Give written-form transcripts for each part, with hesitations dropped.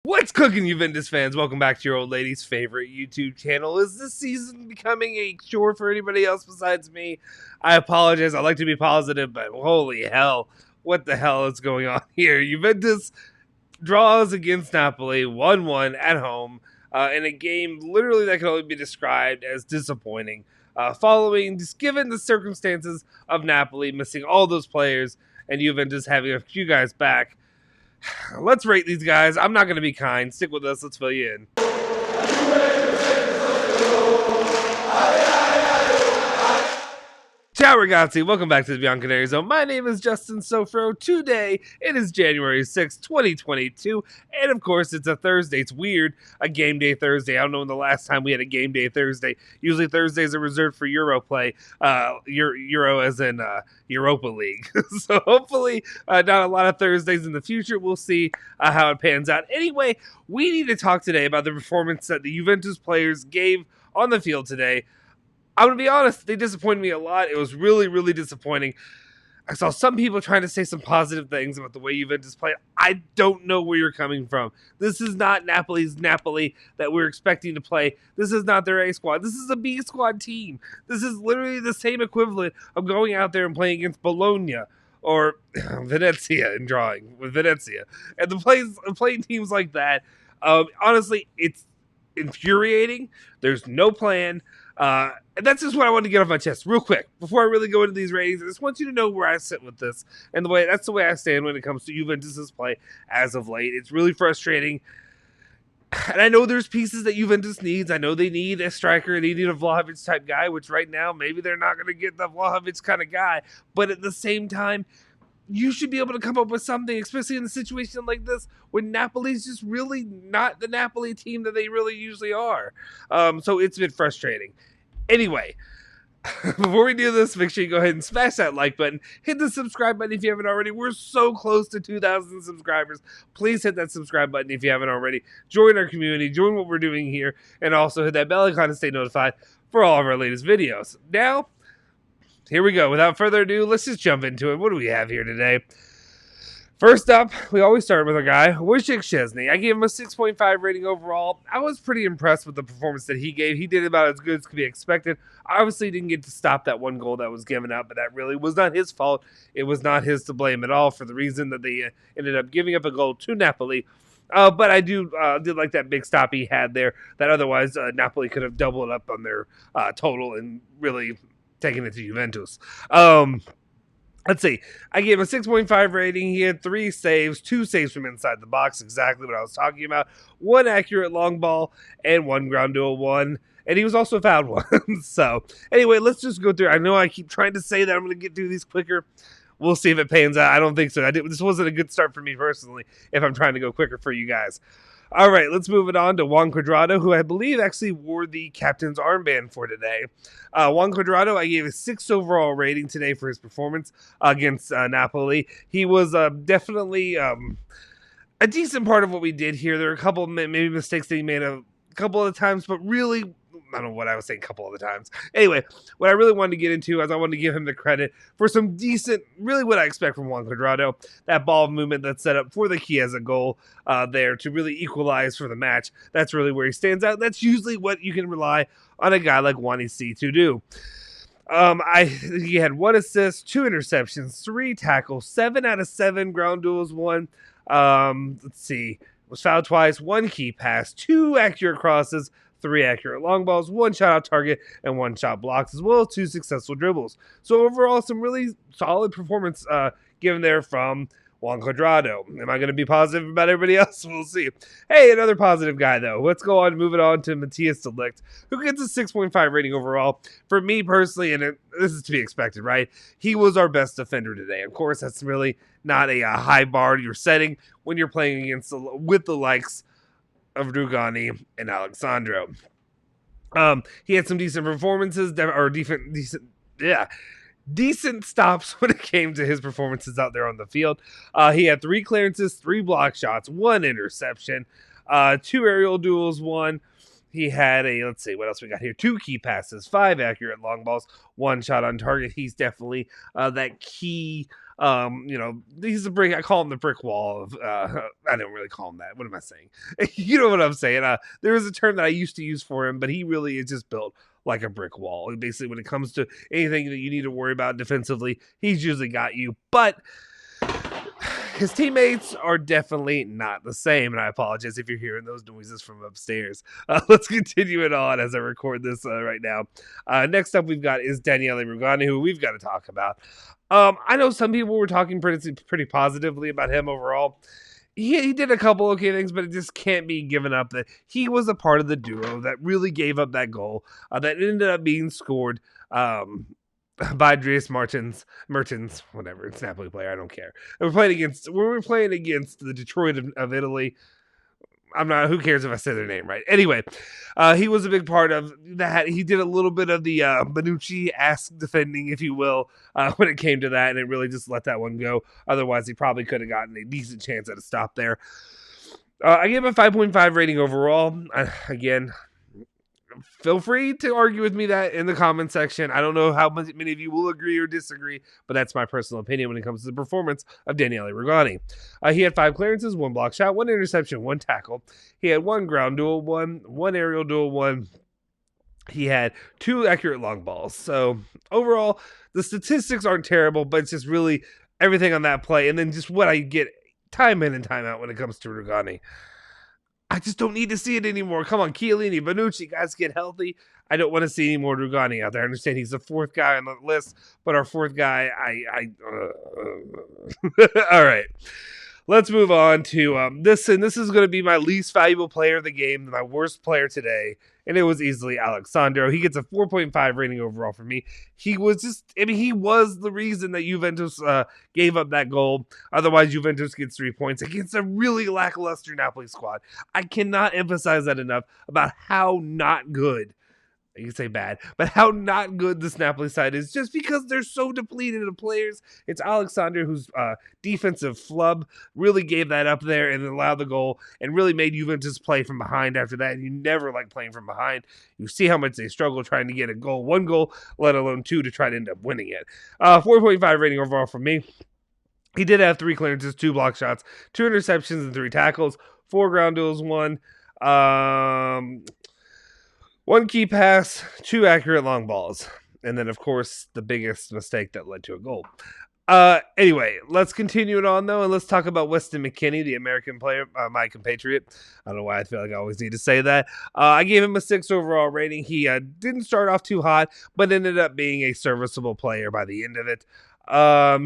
What's cooking, Juventus fans? Welcome back to your old lady's favorite YouTube channel. Is this season becoming a chore for anybody else besides me? I apologize. I like to be positive, but holy hell, what the hell is going on here? Juventus draws against Napoli 1-1 at home in a game literally that can only be described as disappointing. Following, just given the circumstances of Napoli missing all those players and Juventus having a few guys back. Let's rate these guys. I'm not going to be kind. Stick with us. Let's fill you in. Ciao ragazzi, welcome back to the Bianconeri Zone. My name is Justin Sofro. Today, it is January 6th, 2022, and of course, it's a Thursday. It's weird, a game day Thursday. I don't know when the last time we had a game day Thursday. Usually Thursdays are reserved for Euro play, Euro as in Europa League. So hopefully, not a lot of Thursdays in the future. We'll see how it pans out. Anyway, we need to talk today about the performance that the Juventus players gave on the field today. I'm going to be honest, they disappointed me a lot. It was really, really disappointing. I saw some people trying to say some positive things about the way Juventus played. I don't know where you're coming from. This is not Napoli's Napoli that we're expecting to play. This is not their A squad. This is a B squad team. This is literally the same equivalent of going out there and playing against Bologna or Venezia and drawing with Venezia. And playing teams like that, honestly, it's infuriating. There's no plan. And that's just what I wanted to get off my chest real quick before I really go into these ratings. I just want you to know where I sit with this and that's the way I stand when it comes to Juventus's play as of late. It's really frustrating. And I know there's pieces that Juventus needs. I know they need a striker. They need a Vlahovic type guy, which right now maybe they're not going to get the Vlahovic kind of guy. But at the same time, you should be able to come up with something, especially in a situation like this when Napoli's just really not the Napoli team that they really usually are. So it's been frustrating. Anyway, before we do this, make sure you go ahead and smash that like button. Hit the subscribe button if you haven't already. We're so close to 2,000 subscribers. Please hit that subscribe button if you haven't already. Join our community. Join what we're doing here. And also hit that bell icon to stay notified for all of our latest videos. Now, here we go. Without further ado, let's just jump into it. What do we have here today? First up, we always start with our guy, CHESNEY. I gave him a 6.5 rating overall. I was pretty impressed with the performance that he gave. He did about as good as could be expected. Obviously, didn't get to stop that one goal that was given up, but that really was not his fault. It was not his to blame at all for the reason that they ended up giving up a goal to Napoli. But I did like that big stop he had there that otherwise Napoli could have doubled up on their total and really taking it to Juventus. Let's see. I gave him a 6.5 rating. He had 3 saves, 2 saves from inside the box, exactly what I was talking about. 1 accurate long ball and 1 ground duel 1. And he was also fouled one. So, anyway, let's just go through. I know I keep trying to say that I'm going to get through these quicker. We'll see if it pans out. I don't think so. This wasn't a good start for me personally if I'm trying to go quicker for you guys. All right, let's move it on to Juan CORDRADA, who I believe actually wore the captain's armband for today. Juan CORDRADA, I gave a 6 overall rating today for his performance against Napoli. He was definitely a decent part of what we did here. There are a couple of maybe mistakes that he made a couple of times, but really, I don't know what I was saying a couple of the times. Anyway, what I really wanted to get into is I wanted to give him the credit for some decent, really what I expect from Juan CORDRADA, that ball movement that's set up for the Chiesa goal there to really equalize for the match. That's really where he stands out. That's usually what you can rely on a guy like Juan C to do. He had 1 assist, 2 interceptions, 3 tackles, 7 out of 7 ground duels won. Let's see, was fouled twice, 1 key pass, 2 accurate crosses, 3 accurate long balls, 1 shot out target, and 1 shot blocks, as well as 2 successful dribbles. So overall, some really solid performance given there from Juan CORDRADA. Am I going to be positive about everybody else? We'll see. Hey, another positive guy, though. Let's go on and move it on to MATHIAS, who gets a 6.5 rating overall. For me personally, and this is to be expected, right? He was our best defender today. Of course, that's really not a high bar you're setting when you're playing against with the likes of REGANI and Alessandro. He had some decent performances, or decent stops when it came to his performances out there on the field. He had 3 clearances, 3 block shots, 1 interception, 2 aerial duels, 1. He had let's see, what else we got here? 2 key passes, 5 accurate long balls, 1 shot on target. He's definitely that key He's a brick. I call him the brick wall of. I don't really call him that. What am I saying? You know what I'm saying? There is a term that I used to use for him, but he really is just built like a brick wall. Basically, when it comes to anything that you need to worry about defensively, he's usually got you. But his teammates are definitely not the same, and I apologize if you're hearing those noises from upstairs. Let's continue it on as I record this right now. Next up we've got is Daniele Regani, who we've got to talk about. I know some people were talking pretty positively about him overall. He did a couple okay things, but it just can't be given up that he was a part of the duo that really gave up that goal that ended up being scored by Dries Mertens, whatever, it's Napoli player, I don't care. We're playing against the Detroit of Italy. Who cares if I say their name right? Anyway, he was a big part of that. He did a little bit of the Bonucci-esque defending, if you will, when it came to that, and it really just let that one go. Otherwise, he probably could have gotten a decent chance at a stop there. I gave him a 5.5 rating overall. Again, feel free to argue with me that in the comment section. I don't know how many of you will agree or disagree, but that's my personal opinion when it comes to the performance of Daniele Regani. He had 5 clearances, 1 block shot, 1 interception, 1 tackle. He had 1 ground duel, 1 aerial duel, 1. He had 2 accurate long balls. So overall, the statistics aren't terrible, but it's just really everything on that play, and then just what I get time in and time out when it comes to Regani. I just don't need to see it anymore. Come on, Chiellini, Bonucci, guys, get healthy. I don't want to see any more Regani out there. I understand he's the 4th guy on the list, but our 4th guy, all right. Let's move on to this, and this is going to be my least valuable player of the game, my worst player today, and it was easily Alex Sandro. He gets a 4.5 rating overall for me. He was the reason that Juventus gave up that goal. Otherwise, Juventus gets 3 points against a really lackluster Napoli squad. I cannot emphasize that enough about how not good, you can say bad, but how not good this Napoli side is just because they're so depleted of players. It's Alexander whose defensive flub really gave that up there and allowed the goal and really made Juventus play from behind after that. And you never like playing from behind. You see how much they struggle trying to get a goal, 1 goal, let alone 2 to try to end up winning it. 4.5 rating overall for me. He did have 3 clearances, 2 block shots, 2 interceptions, and 3 tackles, 4 ground duels, 1. 1 key pass, 2 accurate long balls. And then, of course, the biggest mistake that led to a goal. Anyway, let's continue it on, though, and let's talk about Weston McKennie, the American player, my compatriot. I don't know why I feel like I always need to say that. I gave him a 6 overall rating. He didn't start off too hot, but ended up being a serviceable player by the end of it.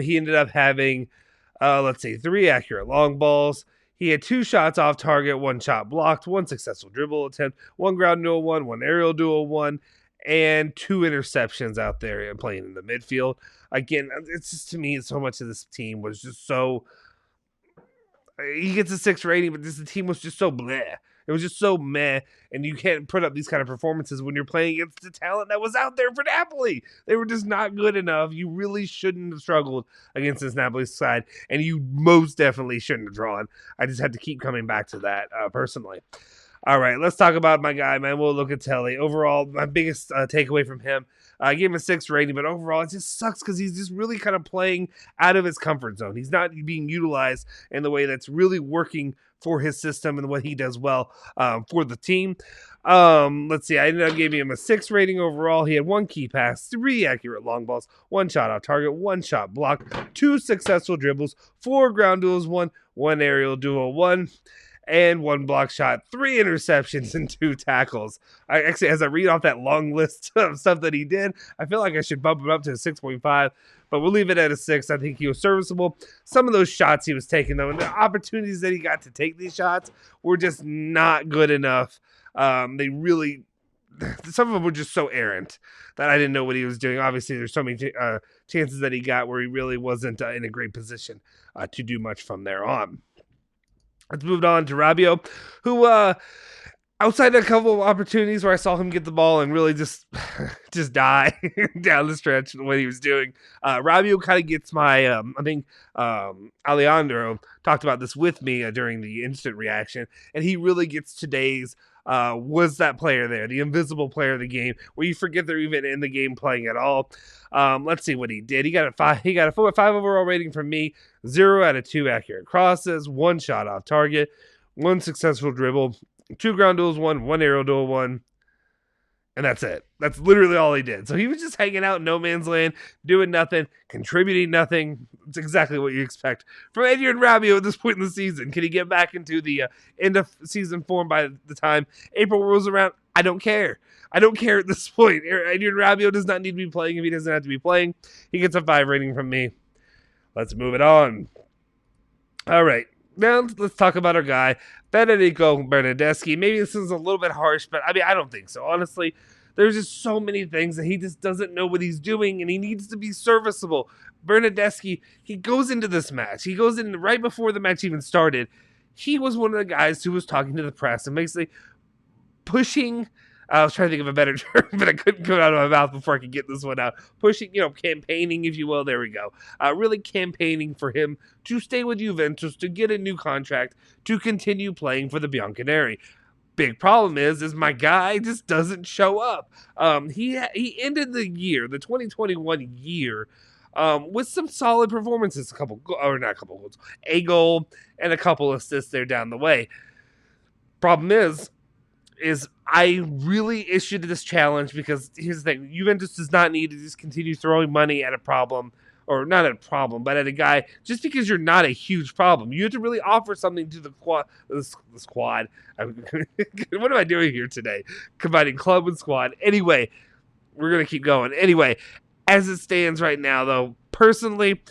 He ended up having, 3 accurate long balls. He had 2 shots off target, 1 shot blocked, 1 successful dribble attempt, 1 ground duel, 1 aerial duel, 1, and 2 interceptions out there and playing in the midfield. Again, it's just, to me, so much of this team was just so. He gets a 6 rating, but the team was just so bleh. It was just so meh, and you can't put up these kind of performances when you're playing against the talent that was out there for Napoli. They were just not good enough. You really shouldn't have struggled against this Napoli side, and you most definitely shouldn't have drawn. I just had to keep coming back to that personally. All right, let's talk about my guy, Manuel Locatelli. Overall, my biggest takeaway from him, I gave him a 6 rating, but overall, it just sucks because he's just really kind of playing out of his comfort zone. He's not being utilized in the way that's really working for his system and what he does well for the team. Let's see. I ended up giving him a 6 rating overall. He had 1 key pass, 3 accurate long balls, 1 shot off target, 1 shot blocked, 2 successful dribbles, 4 ground duels, 1 aerial duel, 1. And 1 block shot, 3 interceptions, and 2 tackles. Actually, as I read off that long list of stuff that he did, I feel like I should bump him up to a 6.5, but we'll leave it at a 6. I think he was serviceable. Some of those shots he was taking, though, and the opportunities that he got to take these shots were just not good enough. Some of them were just so errant that I didn't know what he was doing. Obviously, there's so many chances that he got where he really wasn't in a great position to do much from there on. Let's move on to Rabio, who outside of a couple of opportunities where I saw him get the ball and really just die down the stretch what he was doing, Rabio kind of gets my I think Alejandro talked about this with me during the instant reaction, and he really gets today's was that player there, the invisible player of the game, where you forget they're even in the game playing at all. Let's see what he did. He got a 5 overall rating from me, 0 out of 2 accurate crosses, 1 shot off target, 1 successful dribble, 2 ground duels, 1 aerial duel, 1. And that's it. That's literally all he did. So he was just hanging out in no man's land, doing nothing, contributing nothing. It's exactly what you expect from Adrian Rabiot at this point in the season. Can he get back into the end of season form by the time April rolls around? I don't care. I don't care at this point. Adrian Rabiot does not need to be playing if he doesn't have to be playing. He gets a 5 rating from me. Let's move it on. All right. Now let's talk about our guy, Federico Bernadeschi. Maybe this is a little bit harsh, but I mean, I don't think so. Honestly, there's just so many things that he just doesn't know what he's doing, and he needs to be serviceable. Bernadeschi, he goes into this match. He goes in right before the match even started. He was one of the guys who was talking to the press and basically pushing. I was trying to think of a better term, but I couldn't come out of my mouth before I could get this one out. Pushing, campaigning, if you will. There we go. Really campaigning for him to stay with Juventus, to get a new contract, to continue playing for the Bianconeri. Big problem is my guy just doesn't show up. He ended the year, the 2021 year, with some solid performances. A goal and a couple assists there down the way. Problem is I really issued this challenge because here's the thing. Juventus does not need to just continue throwing money at a problem, or not at a problem, but at a guy, just because you're not a huge problem. You have to really offer something to the squad. What am I doing here today? Combining club and squad. Anyway, we're going to keep going. Anyway, as it stands right now, though, personally,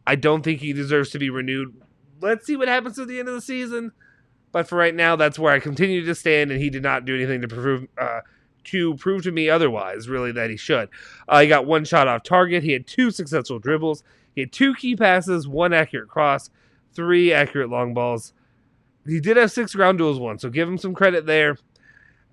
I don't think he deserves to be renewed. Let's see what happens at the end of the season. But for right now, that's where I continue to stand, and he did not do anything to prove to me otherwise, really, that he should. He got 1 shot off target. He had 2 successful dribbles. He had 2 key passes, 1 accurate cross, 3 accurate long balls. He did have 6 ground duels once, so give him some credit there.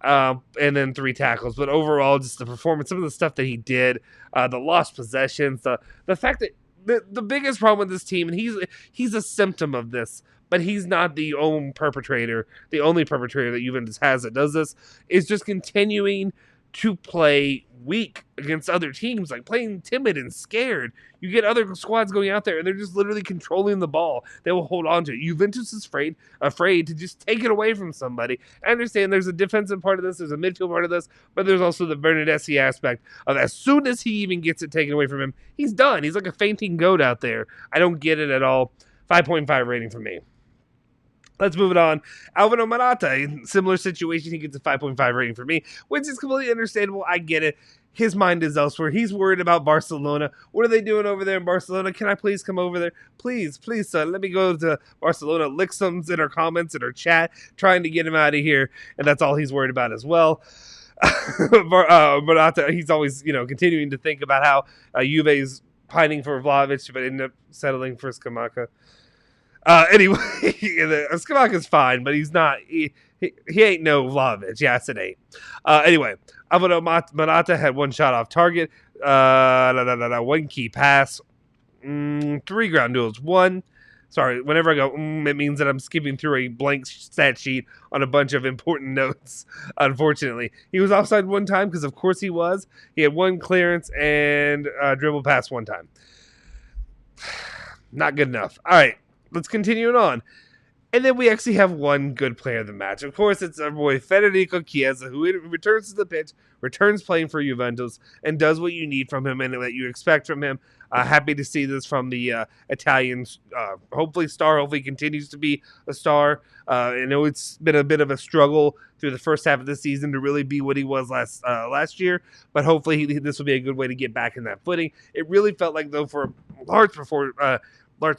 And then 3 tackles. But overall, just the performance, some of the stuff that he did, the lost possessions, the fact that the biggest problem with this team, and he's a symptom of this, but he's not the only perpetrator that Juventus has that does this, is just continuing to play weak against other teams, like playing timid and scared. You get other squads going out there and they're just literally controlling the ball. They will hold on to it. Juventus is afraid to just take it away from somebody. I understand there's a defensive part of this, there's a midfield part of this, but there's also the Bernadeschi aspect of as soon as he even gets it taken away from him, he's done. He's like a fainting goat out there. I don't get it at all. 5.5 rating for me. Let's move it on. Alvaro Morata, similar situation. He gets a 5.5 rating for me, which is completely understandable. I get it. His mind is elsewhere. He's worried about Barcelona. What are they doing over there in Barcelona? Can I please come over there? Please, son, let me go to Barcelona. Lixum's in our comments, in our chat, trying to get him out of here, and that's all he's worried about as well. Morata, he's always, continuing to think about how Juve's pining for Vlahovic, but ended up settling for Scamacca. Anyway, Scamacca's fine, but he's not. He ain't no Vlahovic. Yes, it ain't. Anyway, Alvaro Morata had 1 shot off target, 1 key pass, 3 ground duels, 1. Sorry, whenever I go, it means that I'm skipping through a blank stat sheet on a bunch of important notes, unfortunately. He was offside 1 time, because of course he was. He had 1 clearance and dribble pass 1 time. Not good enough. All right. Let's continue it on. And then we actually have 1 good player of the match. Of course, it's our boy Federico Chiesa, who returns to the pitch, returns playing for Juventus, and does what you need from him and what you expect from him. Happy to see this from the Italian, hopefully star. Hopefully continues to be a star. I know it's been a bit of a struggle through the first half of the season to really be what he was last year, but hopefully this will be a good way to get back in that footing. It really felt like, though, for a large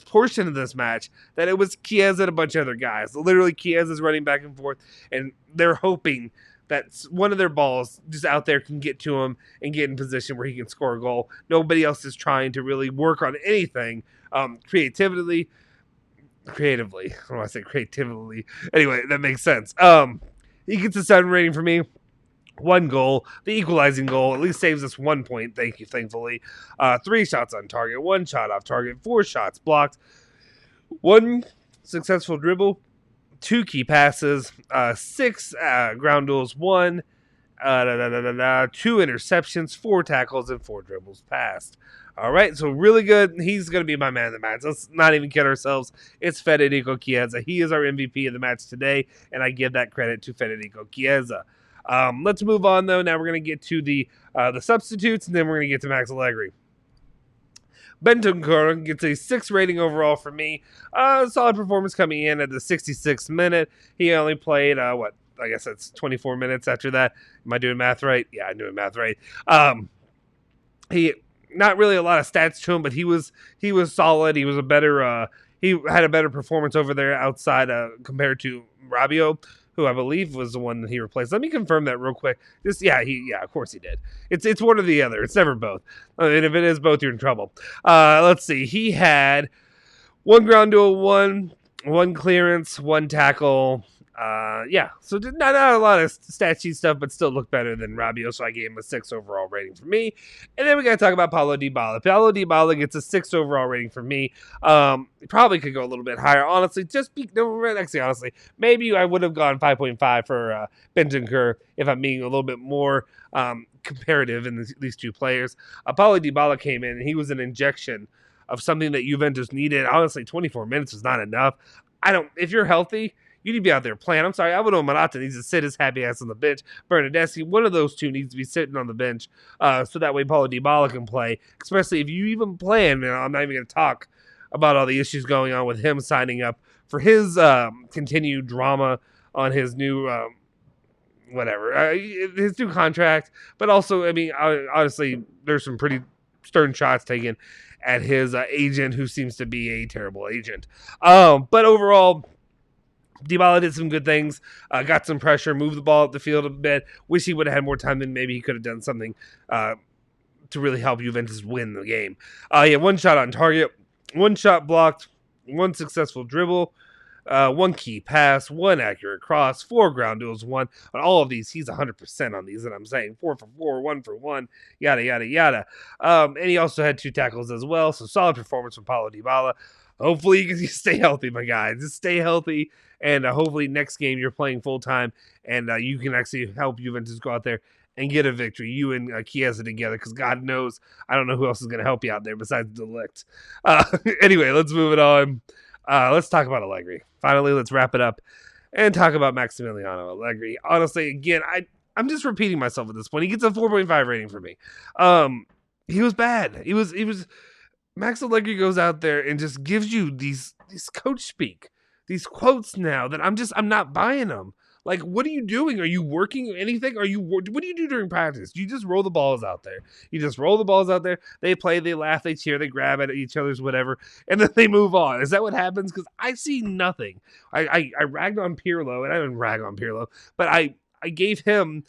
portion of this match, that it was Chiesa and a bunch of other guys. Literally, Chiesa's running back and forth, and they're hoping that one of their balls just out there can get to him and get in position where he can score a goal. Nobody else is trying to really work on anything creatively. I don't want to say creatively. Anyway, that makes sense. He gets a 7 rating for me. 1 goal, the equalizing goal, at least saves us 1 point. Thank you, thankfully. 3 shots on target, 1 shot off target, 4 shots blocked, 1 successful dribble, 2 key passes, 6 ground duels, 2 interceptions, 4 tackles, and 4 dribbles passed. All right, so really good. He's going to be my man of the match. Let's not even kid ourselves. It's Federico Chiesa. He is our MVP of the match today, and I give that credit to Federico Chiesa. Let's move on, though. Now we're going to get to the substitutes, and then we're going to get to Max Allegri. BENTON gets a 6 rating overall for me. Solid performance coming in at the 66th minute. He only played, I guess that's 24 minutes after that. Am I doing math right? Yeah, I'm doing math right. He not really a lot of stats to him, but he was solid. He was he had a better performance over there outside compared to RABIO, who I believe was the one that he replaced. Let me confirm that real quick. Of course he did. It's one or the other. It's never both. And if it is both, you're in trouble. Let's see. He had 1 ground duel, 1 clearance, 1 tackle. So not a lot of stat sheet stuff, but still looked better than Rabio, so I gave him a 6 overall rating for me. And then we got to talk about Paulo Dybala. Paulo Dybala gets a 6 overall rating for me. Probably could go a little bit higher, honestly. Honestly, maybe I would have gone 5.5 for Bentancur if I'm being a little bit more comparative in these two players. Paulo Dybala came in, and he was an injection of something that Juventus needed. Honestly, 24 minutes was not enough. If you're healthy, you need to be out there playing. I'm sorry, Alvaro Morata needs to sit his happy ass on the bench. Bernadette, one of those two needs to be sitting on the bench so that way Paulo Dybala can play, especially if you even plan. I'm not even going to talk about all the issues going on with him signing up for his continued drama on his new his new contract. But also, honestly, there's some pretty stern shots taken at his agent, who seems to be a terrible agent. But overall, Dybala did some good things, got some pressure, moved the ball up the field a bit. Wish he would have had more time, than maybe he could have done something to really help Juventus win the game. 1 shot on target, 1 shot blocked, 1 successful dribble, 1 key pass, 1 accurate cross, 4 ground duels, 1. On all of these, he's 100% on these, and I'm saying 4 for 4, 1 for 1, yada, yada, yada. And he also had 2 tackles as well, so solid performance from Paulo Dybala. Hopefully you can stay healthy, my guys. Just stay healthy, and hopefully next game you're playing full-time, and you can actually help Juventus go out there and get a victory. You and Chiesa together, because God knows I don't know who else is going to help you out there besides De Ligt. Anyway, let's move it on. Let's talk about Allegri. Finally, let's wrap it up and talk about Maximiliano Allegri. Honestly, again, I'm just repeating myself at this point. He gets a 4.5 rating for me. He was bad. He was Max Allegri goes out there and just gives you these coach speak, these quotes now that I'm not buying them. Like, what are you doing? Are you working anything? What do you do during practice? You just roll the balls out there. You just roll the balls out there. They play, they laugh, they cheer, they grab at each other's whatever, and then they move on. Is that what happens? Because I see nothing. I ragged on Pirlo, and I didn't rag on Pirlo, but I gave him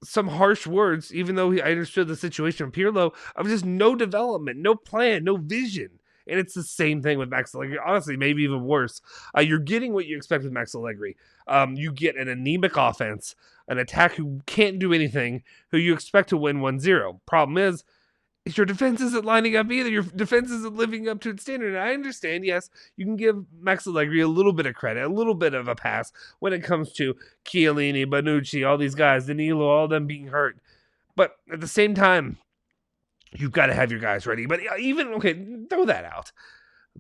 some harsh words, even though I understood the situation of Pirlo, of just no development, no plan, no vision. And it's the same thing with Max Allegri. Honestly, maybe even worse. You're getting what you expect with Max Allegri. You get an anemic offense, an attack who can't do anything, who you expect to win 1-0. Problem is your defense isn't lining up either. Your defense isn't living up to its standard. And I understand, yes, you can give Max Allegri a little bit of credit, a little bit of a pass when it comes to Chiellini, Bonucci, all these guys, Danilo, all them being hurt. But at the same time, you've got to have your guys ready. But throw that out.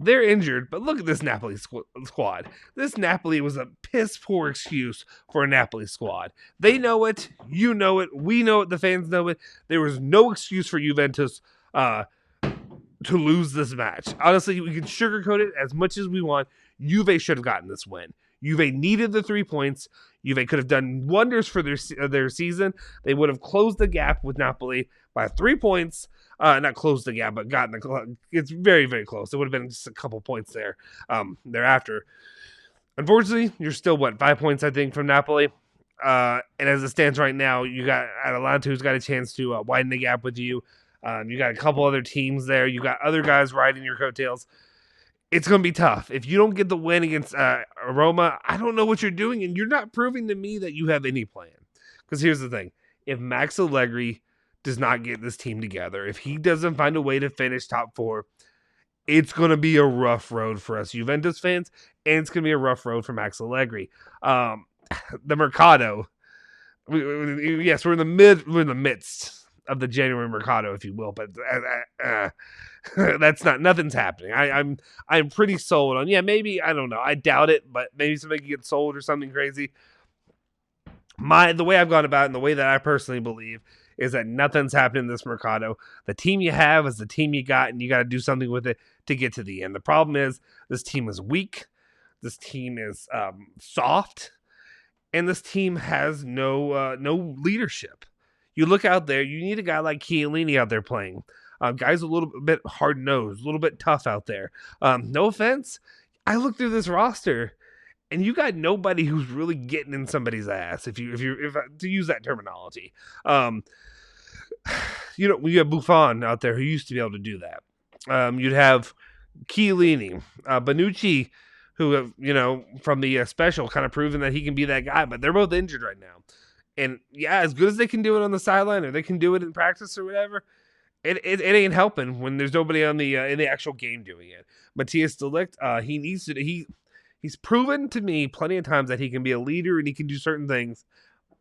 They're injured, but look at this Napoli squad. This Napoli was a piss-poor excuse for a Napoli squad. They know it, you know it, we know it, the fans know it. There was no excuse for Juventus to lose this match. Honestly, we can sugarcoat it as much as we want. Juve should have gotten this win. Juve needed the 3 points. Juve could have done wonders for their season. They would have closed the gap with Napoli by 3 points. Not closed the gap, but it's very, very close. It would have been just a couple points there thereafter. Unfortunately, you're still, 5 points, I think, from Napoli. And as it stands right now, you got Atalanta, who's got a chance to widen the gap with you. You got a couple other teams there. You got other guys riding your coattails. it's going to be tough. If you don't get the win against Roma, I don't know what you're doing, and you're not proving to me that you have any plan. Because here's the thing. If Max Allegri does not get this team together, if he doesn't find a way to finish top 4, it's going to be a rough road for us Juventus fans, and it's going to be a rough road for Max Allegri. The Mercado, yes, we're in the midst of the January Mercado, if you will, but nothing's happening. I'm pretty sold on, maybe, I don't know, I doubt it, but maybe somebody can get sold or something crazy. The way I've gone about it and the way that I personally believe is that nothing's happening in this Mercado. The team you have is the team you got, and you got to do something with it to get to the end. The problem is this team is weak. This team is soft. And this team has no leadership. You look out there, you need a guy like Chiellini out there playing. Guys a little bit hard-nosed, a little bit tough out there. No offense. I look through this roster, and you got nobody who's really getting in somebody's ass, if to use that terminology. We have Buffon out there who used to be able to do that. You'd have Chiellini, Bonucci, who have, from the special kind of proven that he can be that guy, but they're both injured right now. And as good as they can do it on the sideline, or they can do it in practice or whatever, it ain't helping when there's nobody on the in the actual game doing it. Matthias de Ligt, he's proven to me plenty of times that he can be a leader and he can do certain things,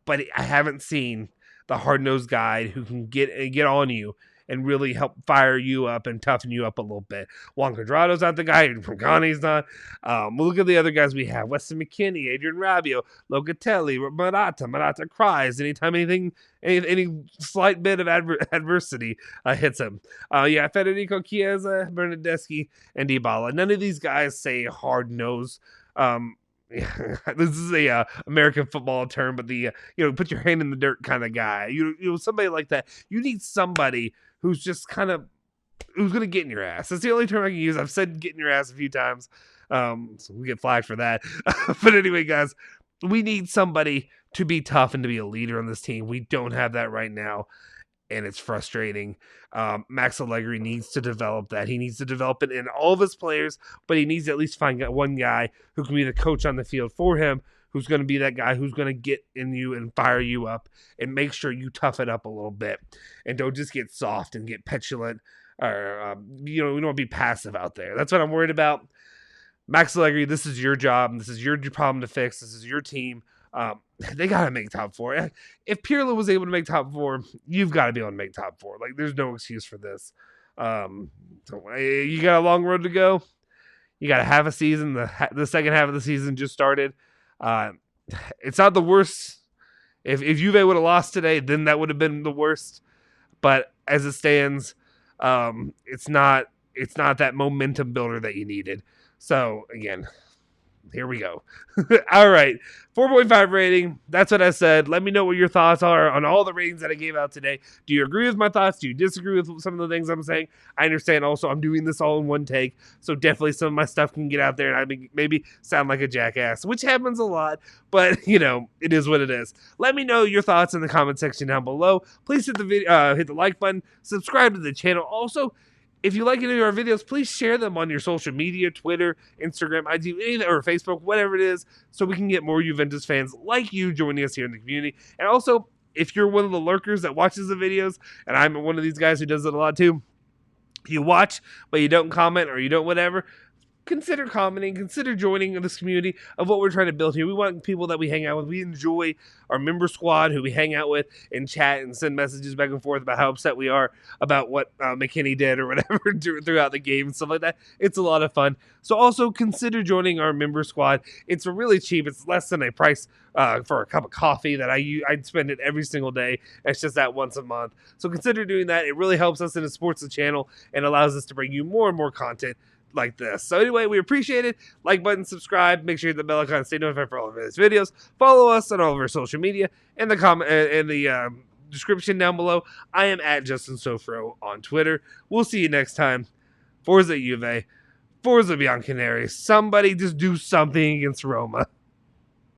but I haven't seen the hard-nosed guy who can get on you and really help fire you up and toughen you up a little bit. Juan Quadrado's not the guy. Regani's not. Look at the other guys we have. Weston McKinney, Adrian Rabio, Locatelli, Morata cries anytime any slight bit of adversity hits him. Federico, Chiesa, Bernadette, and Dybala. None of these guys say hard-nosed. This is a American football term, but the put your hand in the dirt kind of guy. Somebody like that. You need somebody who's just who's going to get in your ass. That's the only term I can use. I've said get in your ass a few times. So we get flagged for that. But anyway, guys, we need somebody to be tough and to be a leader on this team. We don't have that right now, and it's frustrating. Max Allegri needs to develop that. He needs to develop it in all of his players, but he needs to at least find one guy who can be the coach on the field for him, who's going to be that guy who's going to get in you and fire you up and make sure you tough it up a little bit and don't just get soft and get petulant or, we don't be passive out there. That's what I'm worried about. Max Allegri, this is your job. This is your problem to fix. This is your team. They got to make top 4. If Pirlo was able to make top 4, you've got to be able to make top 4. Like, there's no excuse for this. You got a long road to go. You got a half a season. The second half of the season just started. It's not the worst. If Juve would have lost today, then that would have been the worst. But as it stands, it's not that momentum builder that you needed. So again, here we go. All right. 4.5 rating. That's what I said. Let me know what your thoughts are on all the ratings that I gave out today. Do you agree with my thoughts? Do you disagree with some of the things I'm saying? I understand also I'm doing this all in one take, so definitely some of my stuff can get out there and I maybe sound like a jackass, which happens a lot, but it is what it is. Let me know your thoughts in the comment section down below. Please hit the video, hit the like button, subscribe to the channel. Also, if you like any of our videos, please share them on your social media, Twitter, Instagram, IG, or Facebook, whatever it is, so we can get more Juventus fans like you joining us here in the community. And also, if you're one of the lurkers that watches the videos, and I'm one of these guys who does it a lot too, you watch, but you don't comment or you don't whatever, consider commenting, consider joining this community of what we're trying to build here. We want people that we hang out with. We enjoy our member squad who we hang out with and chat and send messages back and forth about how upset we are about what McKinney did or whatever throughout the game and stuff like that. It's a lot of fun. So also consider joining our member squad. It's really cheap. It's less than a price for a cup of coffee that I'd spend it every single day. It's just that once a month. So consider doing that. It really helps us and it supports the channel and allows us to bring you more and more content like this. So anyway, we appreciate it. Like button, subscribe, make sure you hit the bell icon, stay notified for all of these videos. Follow us on all of our social media and the comment and the description down below. I am at Justin Sofro on Twitter. We'll see you next time. Forza Juve, Forza Bianconeri. Somebody just do something against Roma.